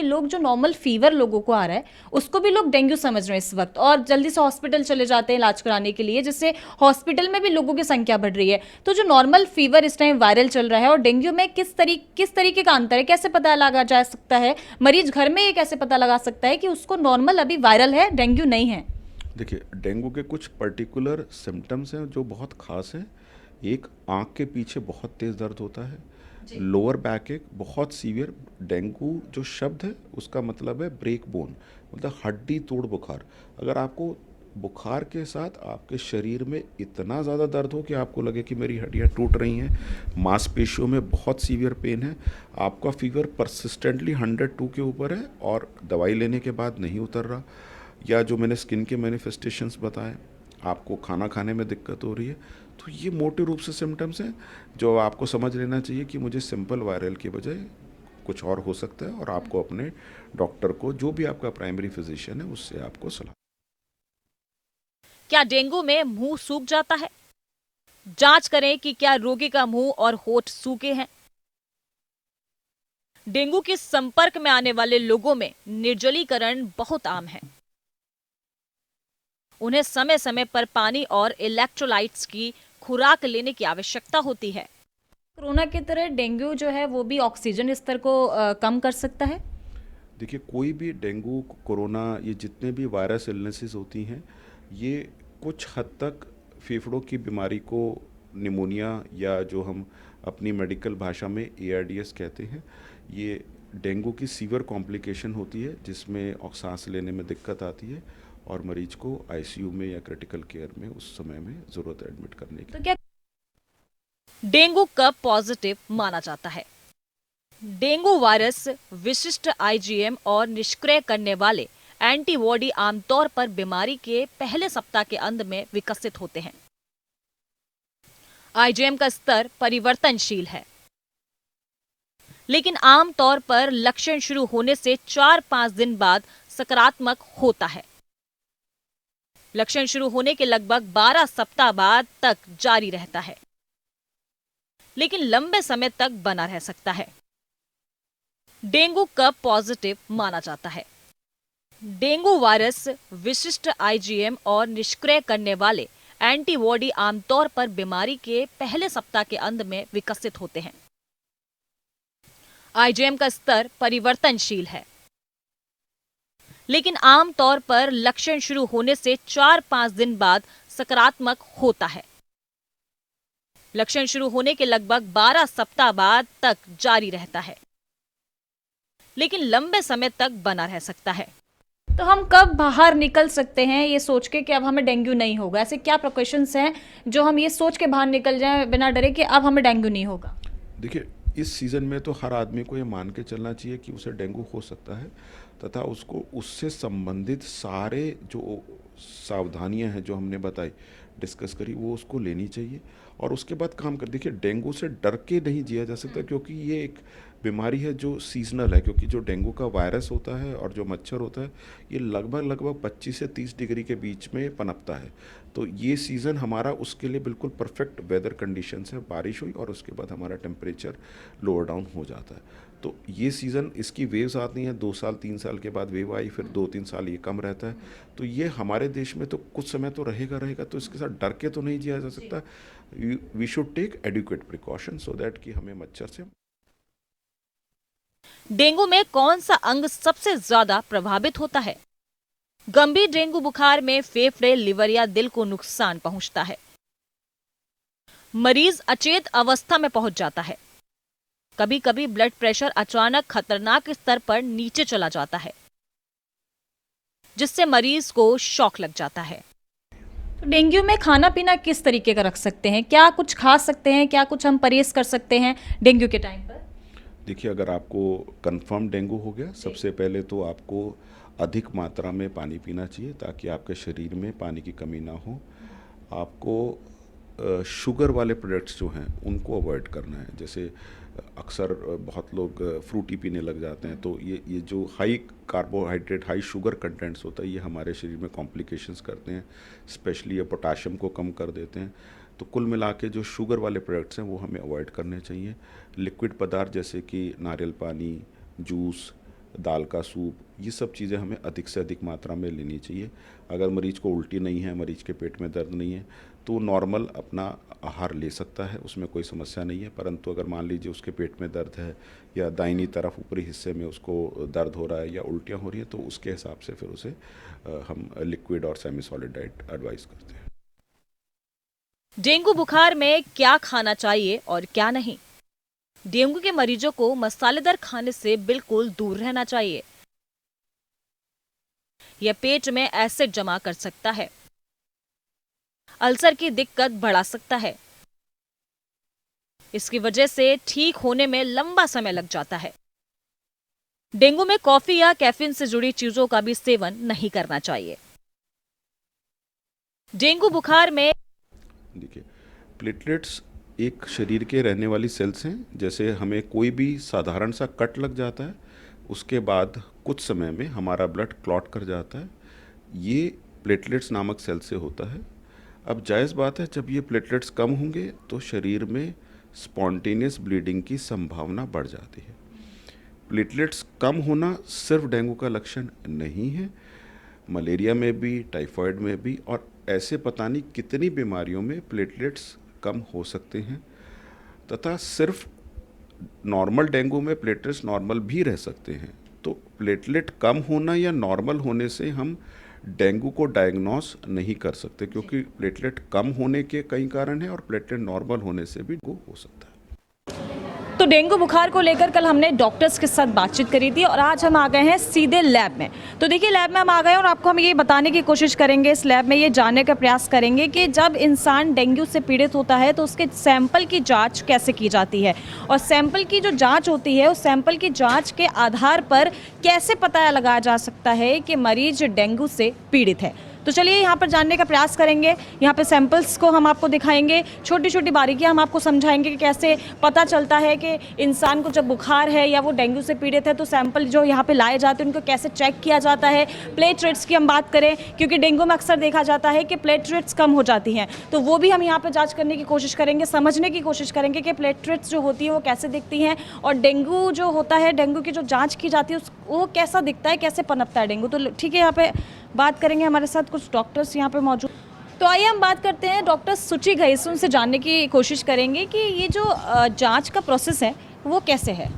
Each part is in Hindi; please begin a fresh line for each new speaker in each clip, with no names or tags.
लोग जो नॉर्मल फीवर लोगों को आ रहा है उसको भी लोग डेंगू समझ रहे हैं इस वक्त, और जल्दी से हॉस्पिटल चले जाते हैं इलाज कराने के लिए, जिससे हॉस्पिटल में भी लोगों की संख्या बढ़ रही है। तो जो नॉर्मल फीवर इस टाइम वायरल चल रहा है और डेंगू में किस तरीके का अंतर है, कैसे पता लगा जा सकता है, मरीज घर में ये कैसे पता लगा सकता है कि उसको नॉर्मल अभी वायरल है, डेंगू नहीं है?
देखिए, डेंगू के कुछ पर्टिकुलर सिम्टम्स हैं जो बहुत ख़ास हैं। एक, आँख के पीछे बहुत तेज़ दर्द होता है।
जी।
लोअर बैक एक बहुत सीवियर। डेंगू जो शब्द है उसका मतलब है ब्रेक बोन, मतलब हड्डी तोड़ बुखार। अगर आपको बुखार के साथ आपके शरीर में इतना ज़्यादा दर्द हो कि आपको लगे कि मेरी हड्डियाँ टूट रही हैं, मांसपेशियों में बहुत सीवियर पेन है, आपका फीवर परसिस्टेंटली 102 के ऊपर है और दवाई लेने के बाद नहीं उतर रहा, या जो मैंने स्किन के मैनिफेस्टेशंस बताए, आपको खाना खाने में दिक्कत हो रही है, तो ये मोटे रूप से सिम्टम्स हैं जो आपको समझ लेना चाहिए कि मुझे सिंपल वायरल के बजाय कुछ और हो सकता है, और आपको अपने डॉक्टर को, जो भी आपका प्राइमरी फिजिशियन है, उससे आपको सलाह।
क्या डेंगू में मुंह सूख जाता है? जांच करें कि क्या रोगी का मुंह और होठ सूखे हैं। डेंगू के संपर्क में आने वाले लोगों में निर्जलीकरण बहुत आम है। उन्हें समय समय पर पानी और इलेक्ट्रोलाइट्स की खुराक लेने की आवश्यकता होती है।
कोरोना की तरह डेंगू जो है वो भी ऑक्सीजन स्तर को कम कर सकता है?
देखिए, कोई भी डेंगू, कोरोना, ये जितने भी वायरस इलनेसेस होती हैं, ये कुछ हद तक फेफड़ों की बीमारी को, निमोनिया, या जो हम अपनी मेडिकल भाषा में ARDS कहते हैं, ये डेंगू की सीवियर कॉम्प्लिकेशन होती है जिसमें सांस लेने में दिक्कत आती है और मरीज को ICU में या क्रिटिकल केयर में उस समय में ज़रूरत है एडमिट करने की।
तो क्या
डेंगू कब पॉजिटिव माना जाता है? डेंगू वायरस विशिष्ट IgM और निष्क्रिय करने वाले एंटीबॉडी आमतौर पर बीमारी के पहले सप्ताह के अंत में विकसित होते हैं। IgM का स्तर परिवर्तनशील है, लेकिन आमतौर पर लक्षण शुरू होने से 4-5 दिन बाद सकारात्मक होता है। लक्षण शुरू होने के लगभग 12 सप्ताह बाद तक जारी रहता है, लेकिन लंबे समय तक बना रह सकता है। डेंगू कब पॉजिटिव माना जाता है? डेंगू वायरस विशिष्ट IgM और निष्क्रिय करने वाले एंटीबॉडी आमतौर पर बीमारी के पहले सप्ताह के अंत में विकसित होते हैं। IgM का स्तर परिवर्तनशील है, लेकिन आमतौर पर लक्षण शुरू होने से 4-5 दिन बाद सकारात्मक होता है। लक्षण शुरू होने के लगभग 12 सप्ताह बाद तक जारी रहता है, लेकिन लंबे समय तक बना रह सकता है।
तो हम कब बाहर निकल सकते हैं ये सोच के कि अब हमें डेंगू नहीं होगा? ऐसे क्या प्रिकॉशंस हैं जो हम ये सोच के बाहर निकल जाएं बिना डरे कि अब हमें डेंगू नहीं होगा?
देखिए, इस सीज़न में तो हर आदमी को ये मान के चलना चाहिए कि उसे डेंगू हो सकता है, तथा उसको उससे संबंधित सारे जो सावधानियां हैं जो हमने बताई, डिस्कस करी, वो उसको लेनी चाहिए और उसके बाद काम कर। देखिए, डेंगू से डर के नहीं जिया जा सकता, क्योंकि ये एक बीमारी है जो सीजनल है, क्योंकि जो डेंगू का वायरस होता है और जो मच्छर होता है, ये लगभग 25 से 30 डिग्री के बीच में पनपता है। तो ये सीज़न हमारा उसके लिए बिल्कुल परफेक्ट वेदर कंडीशंस है। बारिश हुई और उसके बाद हमारा टेम्परेचर लोअर डाउन हो जाता है। तो ये सीज़न, इसकी वेव्स आती हैं, 2 साल 3 साल के बाद वेव आई, फिर 2-3 साल ये कम रहता है। तो ये हमारे देश में तो कुछ समय तो रहेगा, तो इसके साथ डर के तो नहीं जिया जा सकता। We should take adequate precaution so that कि हमें मच्छर से।
डेंगू में कौन सा अंग सबसे ज्यादा प्रभावित होता है? गंभीर डेंगू बुखार में फेफड़े, लिवर या दिल को नुकसान पहुंचता है। मरीज अचेत अवस्था में पहुंच जाता है। कभी कभी ब्लड प्रेशर अचानक खतरनाक स्तर पर नीचे चला जाता है, जिससे मरीज को शॉक लग जाता है।
तो डेंगू में खाना पीना किस तरीके का रख सकते हैं? क्या कुछ खा सकते हैं, क्या कुछ हम परहेज कर सकते हैं डेंगू के टाइम पर?
देखिए, अगर आपको कंफर्म डेंगू हो गया, सबसे पहले तो आपको अधिक मात्रा में पानी पीना चाहिए ताकि आपके शरीर में पानी की कमी ना हो। आपको शुगर वाले प्रोडक्ट्स जो हैं उनको अवॉइड करना है। जैसे अक्सर बहुत लोग फ्रूटी पीने लग जाते हैं, तो ये जो high carbohydrate, high sugar contents होता है, ये हमारे शरीर में कॉम्प्लिकेशंस करते हैं, स्पेशली ये पोटाशियम को कम कर देते हैं। तो कुल मिला के जो शुगर वाले प्रोडक्ट्स हैं वो हमें अवॉइड करने चाहिए। लिक्विड पदार्थ जैसे कि नारियल पानी, जूस, दाल का सूप, ये सब चीज़ें हमें अधिक से अधिक मात्रा में लेनी चाहिए। अगर मरीज को उल्टी नहीं है, मरीज के पेट में दर्द नहीं है, तो नॉर्मल अपना आहार ले सकता है, उसमें कोई समस्या नहीं है। परंतु अगर मान लीजिए उसके पेट में दर्द है या दाहिनी तरफ ऊपरी हिस्से में उसको दर्द हो रहा है या उल्टियाँ हो रही हैं, तो उसके हिसाब से फिर उसे हम लिक्विड और सेमी सॉलिड डाइट एडवाइस करते हैं।
डेंगू बुखार में क्या खाना चाहिए और क्या नहीं? डेंगू के मरीजों को मसालेदार खाने से बिल्कुल दूर रहना चाहिए। यह पेट में एसिड जमा कर सकता है, अल्सर की दिक्कत बढ़ा सकता है। इसकी वजह से ठीक होने में लंबा समय लग जाता है। डेंगू में कॉफी या कैफीन से जुड़ी चीजों का भी सेवन नहीं करना चाहिए। डेंगू बुखार में
देखिए, प्लेटलेट्स एक शरीर के रहने वाली सेल्स हैं। जैसे हमें कोई भी साधारण सा कट लग जाता है, उसके बाद कुछ समय में हमारा ब्लड क्लॉट कर जाता है, ये प्लेटलेट्स नामक सेल से होता है। अब जायज़ बात है, जब ये प्लेटलेट्स कम होंगे तो शरीर में स्पॉन्टेनियस ब्लीडिंग की संभावना बढ़ जाती है। प्लेटलेट्स कम होना सिर्फ डेंगू का लक्षण नहीं है, मलेरिया में भी, टाइफाइड में भी, और ऐसे पता नहीं कितनी बीमारियों में प्लेटलेट्स कम हो सकते हैं। तथा सिर्फ नॉर्मल डेंगू में प्लेटलेट्स नॉर्मल भी रह सकते हैं। तो प्लेटलेट कम होना या नॉर्मल होने से हम डेंगू को डायग्नोस नहीं कर सकते, क्योंकि प्लेटलेट कम होने के कई कारण हैं और प्लेटलेट नॉर्मल होने से भी डेंगू हो सकता है।
तो डेंगू बुखार को लेकर कल हमने डॉक्टर्स के साथ बातचीत करी थी और आज हम आ गए हैं सीधे लैब में। तो देखिए, लैब में हम आ गए और आपको हम ये बताने की कोशिश करेंगे, इस लैब में ये जानने का प्रयास करेंगे कि जब इंसान डेंगू से पीड़ित होता है तो उसके सैंपल की जांच कैसे की जाती है, और सैंपल की जो जांच होती है उस सैंपल की जांच के आधार पर कैसे पता लगाया जा सकता है कि मरीज डेंगू से पीड़ित है। तो चलिए यहाँ पर जानने का प्रयास करेंगे। यहाँ पे सैंपल्स को हम आपको दिखाएंगे, छोटी छोटी बारीकियाँ हम आपको समझाएंगे कि कैसे पता चलता है कि इंसान को जब बुखार है या वो डेंगू से पीड़ित है, तो सैंपल जो यहाँ पे लाए जाते हैं उनको कैसे चेक किया जाता है। प्लेटलेट्स की हम बात करें, क्योंकि डेंगू में अक्सर देखा जाता है कि प्लेटलेट्स कम हो जाती हैं, तो वो भी हम यहाँ पर जाँच करने की कोशिश करेंगे, समझने की कोशिश करेंगे कि प्लेटलेट्स जो होती है वो कैसे दिखती हैं, और डेंगू जो होता है, डेंगू की जो जाँच की जाती है वो कैसा दिखता है, कैसे पनपता है डेंगू। तो ठीक है, यहाँ पे बात करेंगे, हमारे साथ कुछ डॉक्टर्स यहाँ पे मौजूद। तो आइए हम बात करते हैं डॉक्टर सुचि घईसु से जानने की कोशिश करेंगे कि ये जो जांच का प्रोसेस है वो कैसे है।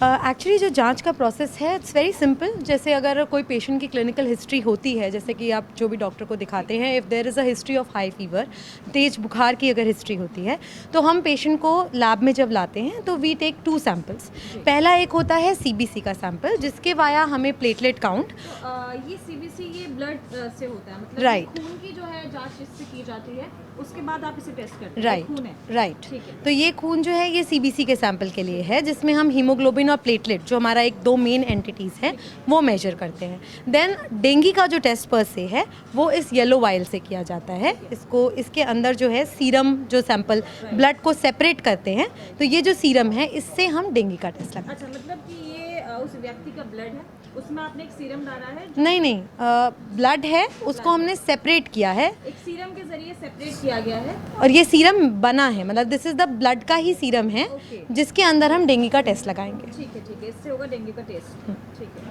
एक्चुअली जो जांच का प्रोसेस है इट्स वेरी सिंपल। जैसे अगर कोई पेशेंट की क्लिनिकल हिस्ट्री होती है, जैसे कि आप जो भी डॉक्टर को दिखाते हैं, if there is a history of high fever, तेज बुखार की अगर हिस्ट्री होती है, तो हम पेशेंट को लैब में जब लाते हैं तो वी टेक 2 सैंपल्स। पहला एक होता है CBC का सैंपल, जिसके वाया हमें प्लेटलेट काउंट,
ये CBC ये ब्लड से होता है, मतलब
Right.
खून की जो है जांच इससे की जाती है, उसके बाद आप इसे टेस्ट करते हैं।
राइट
खून है,
राइट।
ठीक है।
तो ये खून जो है ये CBC के सैंपल के लिए है, जिसमें हम हीमोग्लोबिन और प्लेटलेट, जो हमारा एक 2 मेन एंटिटीज़ है, वो मेजर करते हैं। देन डेंगू का जो टेस्ट पर से है वो इस येलो वाइल से किया जाता है। इसके अंदर जो है सीरम, जो सैंपल ब्लड को सेपरेट करते हैं, तो ये जो सीरम है इससे हम डेंगू का टेस्ट लगाते हैं।
अच्छा, मतलब कि ये उस व्यक्ति का ब्लड है, उसमें आपने एक सीरम डाला है,
नहीं, ब्लड है, उसको हमने सेपरेट किया है,
एक सीरम के जरिए सेपरेट किया गया है,
और ये सीरम बना है, मतलब दिस इज़ द ब्लड का ही सीरम है,
Okay.
जिसके अंदर हम डेंगू का टेस्ट लगाएंगे।
ठीक है, इससे होगा डेंगू का टेस्ट। ठीक है,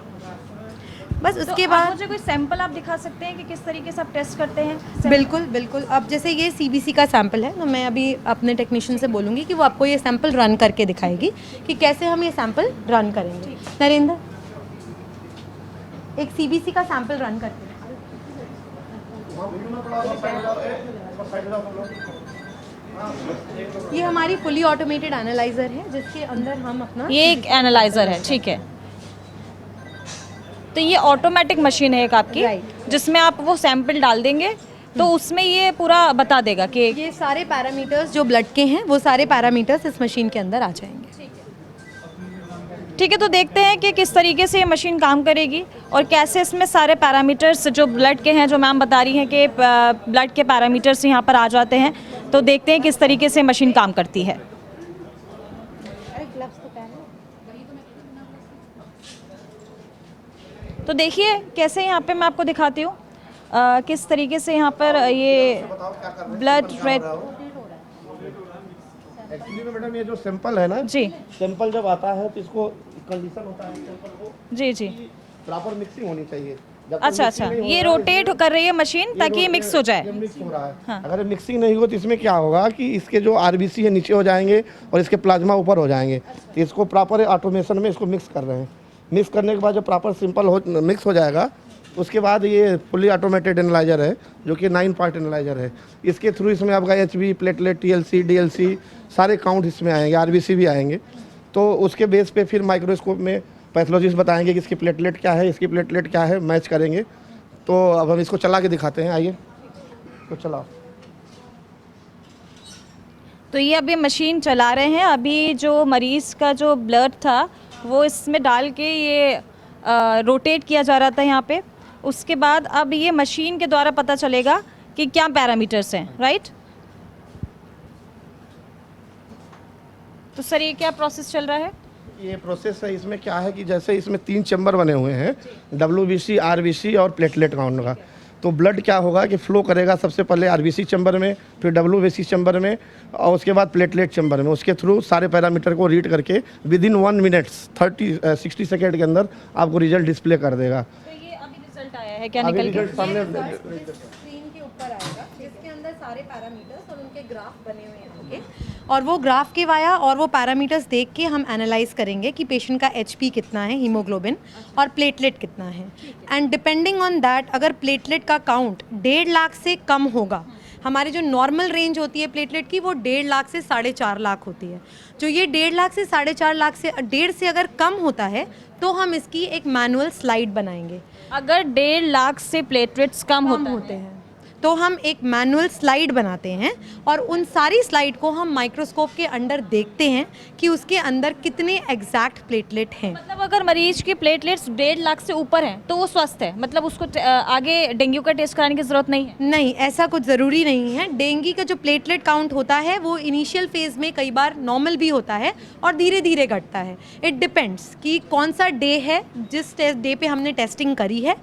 बस
तो
उसके
आप
बाद
मुझे कोई सैंपल आप दिखा सकते हैं कि किस तरीके से आप टेस्ट करते हैं।
बिल्कुल। अब जैसे ये CBC का सैंपल है, तो मैं अभी अपने टेक्नीशियन से बोलूँगी कि वो आपको ये सैंपल रन करके दिखाएगी कि कैसे हम ये सैंपल रन करेंगे। नरेंद्र, एक CBC का सैंपल रन करते हैं। ये हमारी फुली ऑटोमेटेड एनालाइजर है, जिसके अंदर हम अपना,
ये एक एनालाइजर है, ठीक है। तो ये ऑटोमेटिक मशीन है एक आपकी,
Right.
जिसमें आप वो सैंपल डाल देंगे तो उसमें ये पूरा बता देगा कि
ये सारे पैरामीटर्स जो ब्लड के हैं, वो सारे पैरामीटर्स इस मशीन के अंदर आ जाएंगे।
ठीक है, तो देखते हैं कि किस तरीके से ये मशीन काम करेगी और कैसे इसमें सारे पैरामीटर्स जो ब्लड के हैं, जो मैम बता रही हैं कि ब्लड के पैरामीटर्स यहाँ पर आ जाते हैं। तो देखते हैं किस तरीके से मशीन काम करती है। तो देखिए कैसे यहाँ पे मैं आपको दिखाती हूँ किस तरीके से यहाँ पर ये ब्लड रेड
एक्चुअली में मैडम ये जो सैंपल है ना
जी
सैंपल जब आता है तो इसको कंडीशन होता है सैंपल को
जी जी।
प्रॉपर मिक्सिंग होनी चाहिए। जब तक
अच्छा
mixing
अच्छा,
नहीं हो
ये
रहा है,
रोटेट कर रही है मशीन ताकि ये मिक्स हो
ये
जाए।
मिक्स हो रहा है।
हाँ।
अगर मिक्सिंग नहीं हो तो इसमें क्या होगा कि इसके जो आरबीसी है नीचे हो जाएंगे और इसके प्लाज्मा ऊपर हो जाएंगे। तो इसको प्रॉपर ऑटोमेशन में इसको मिक्स कर रहे हैं। मिक्स करने के बाद जब प्रॉपर सिंपल हो मिक्स हो जाएगा उसके बाद ये फुली ऑटोमेटेड एनालाइजर है जो कि 9 पार्ट एनालाइजर है। इसके थ्रू इसमें आपका एचबी, प्लेटलेट, टीएलसी, डीएलसी सारे काउंट इसमें आएंगे, आरबीसी भी आएंगे। तो उसके बेस पे फिर माइक्रोस्कोप में पैथोलॉजिस्ट बताएंगे कि इसकी प्लेटलेट क्या है, इसकी प्लेटलेट क्या है, मैच करेंगे। तो अब हम इसको चला के दिखाते हैं, आइए तो चलाओ।
तो ये अभी मशीन चला रहे हैं। अभी जो मरीज़ का जो ब्लड था वो इसमें डाल के ये रोटेट किया जा रहा था यहाँ पे। उसके बाद अब ये मशीन के द्वारा पता चलेगा कि क्या पैरामीटर्स हैं, राइट? तो सर ये क्या प्रोसेस चल रहा है?
ये प्रोसेस है, इसमें क्या है कि जैसे इसमें 3 चैम्बर बने हुए हैं, WBC, RBC और प्लेटलेट काउंट का। तो ब्लड क्या होगा कि फ्लो करेगा सबसे पहले RBC चैम्बर में, फिर WBC चैम्बर में और उसके बाद प्लेटलेट चैम्बर में। उसके थ्रू सारे पैरामीटर को रीड करके विदिन 1 मिनट 60 सेकेंड के अंदर आपको रिजल्ट डिस्प्ले कर देगा।
तो ये अभी रिजल्ट आया है क्या
अभी
निकल के?
रिजल्ट सामने
स्क्रीन के ऊपर आएगा जिसके अंदर सारे पैरामीटर्स और उनके ग्राफ बने हुए होंगे और वो ग्राफ के वाया और वो पैरामीटर्स देख के हम एनालाइज करेंगे कि पेशेंट का एचपी कितना है, हीमोग्लोबिन और प्लेटलेट कितना है। एंड डिपेंडिंग ऑन दैट अगर प्लेटलेट का काउंट 1.5 लाख से कम होगा, हमारी जो नॉर्मल रेंज होती है प्लेटलेट की वो 1.5 लाख से 4.5 लाख होती है। जो ये 1.5 लाख से 4.5 लाख से 1.5 से अगर कम होता है तो हम इसकी एक मैनुअल स्लाइड बनाएंगे।
अगर 1.5 लाख से प्लेटलेट्स कम होते हैं
तो हम एक मैनुअल स्लाइड बनाते हैं और उन सारी स्लाइड को हम माइक्रोस्कोप के अंदर देखते हैं कि उसके अंदर कितने एग्जैक्ट प्लेटलेट हैं।
मतलब अगर मरीज की प्लेटलेट्स 1.5 लाख से ऊपर हैं तो वो स्वस्थ है, मतलब उसको आगे डेंगू का टेस्ट कराने की जरूरत नहीं है?
नहीं, ऐसा कुछ ज़रूरी नहीं है। डेंगू का जो प्लेटलेट काउंट होता है वो इनिशियल फेज़ में कई बार नॉर्मल भी होता है और धीरे धीरे घटता है। इट डिपेंड्स कि कौन सा डे है जिस डे पे हमने टेस्टिंग करी है।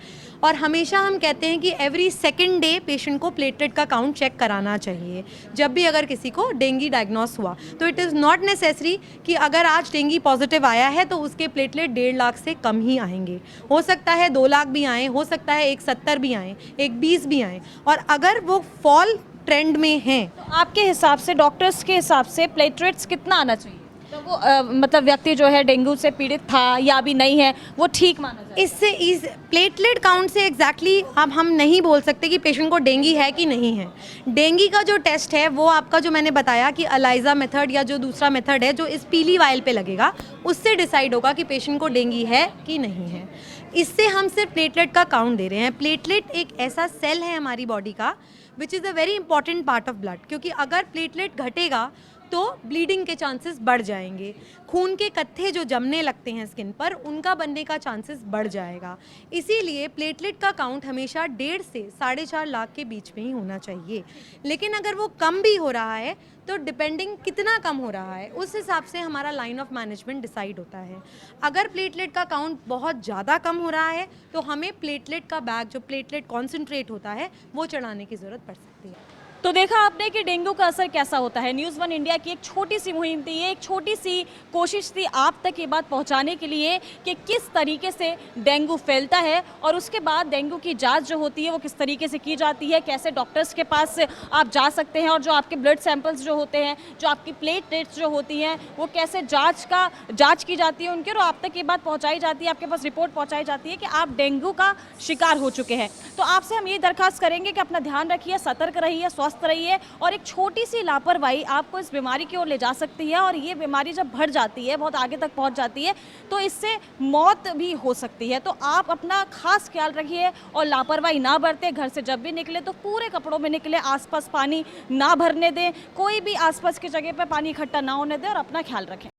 और हमेशा हम कहते हैं कि एवरी सेकेंड डे पेशेंट को प्लेटलेट का काउंट चेक कराना चाहिए जब भी अगर किसी को डेंगू डायग्नोस हुआ। तो इट इज़ नॉट नेसेसरी कि अगर आज डेंगू पॉजिटिव आया है तो उसके प्लेटलेट 1.5 लाख से कम ही आएंगे। हो सकता है 2 लाख भी आएँ, हो सकता है 170 भी आएँ, 120 भी आएँ। और अगर वो फॉल ट्रेंड में हैं
तो आपके हिसाब से, डॉक्टर्स के हिसाब से प्लेटलेट्स कितना आना चाहिए तो वो मतलब व्यक्ति जो है डेंगू से पीड़ित था या अभी नहीं है वो ठीक माना जाए?
इससे इस प्लेटलेट काउंट से एग्जैक्टली अब हम नहीं बोल सकते कि पेशेंट को डेंगू है कि नहीं है। डेंगू का जो टेस्ट है वो आपका जो मैंने बताया कि अलाइजा मेथड या जो दूसरा मेथड है जो इस पीली वायल पे लगेगा उससे डिसाइड होगा कि पेशेंट को डेंगू है कि नहीं है। इससे हम सिर्फ प्लेटलेट का काउंट दे रहे हैं। प्लेटलेट एक ऐसा सेल है हमारी बॉडी का which is a very important part of blood, क्योंकि अगर प्लेटलेट घटेगा तो ब्लीडिंग के चांसेस बढ़ जाएंगे। खून के कत्थे जो जमने लगते हैं स्किन पर उनका बनने का चांसेस बढ़ जाएगा। इसीलिए प्लेटलेट का काउंट हमेशा 1.5 से 4.5 लाख के बीच में ही होना चाहिए। लेकिन अगर वो कम भी हो रहा है तो डिपेंडिंग कितना कम हो रहा है उस हिसाब से हमारा लाइन ऑफ मैनेजमेंट डिसाइड होता है। अगर प्लेटलेट का काउंट बहुत ज़्यादा कम हो रहा है तो हमें प्लेटलेट का बैग जो प्लेटलेट कॉन्सेंट्रेट होता है वो चढ़ाने की ज़रूरत पड़ सकती है।
तो देखा आपने कि डेंगू का असर कैसा होता है। न्यूज़ 1 इंडिया की एक छोटी सी मुहिम थी, ये एक छोटी सी कोशिश थी आप तक ये बात पहुंचाने के लिए कि किस तरीके से डेंगू फैलता है और उसके बाद डेंगू की जांच जो होती है वो किस तरीके से की जाती है, कैसे डॉक्टर्स के पास आप जा सकते हैं और जो आपके ब्लड सैंपल्स जो होते हैं, जो आपकी प्लेटलेट्स जो होती हैं वो कैसे जाँच की जाती है उनके, और आप तक ये बात पहुँचाई जाती है, आपके पास रिपोर्ट पहुँचाई जाती है कि आप डेंगू का शिकार हो चुके हैं। तो आपसे हम ये दरख्वास्त करेंगे कि अपना ध्यान रखिए, सतर्क रहिए, स्वस्थ रहिए और एक छोटी सी लापरवाही आपको इस बीमारी की ओर ले जा सकती है और ये बीमारी जब बढ़ जाती है, बहुत आगे तक पहुंच जाती है तो इससे मौत भी हो सकती है। तो आप अपना खास ख्याल रखिए और लापरवाही ना बरतें। घर से जब भी निकले तो पूरे कपड़ों में निकले, आसपास पानी ना भरने दें, कोई भी आसपास की जगह पर पानी इकट्ठा ना होने दें और अपना ख्याल रखें।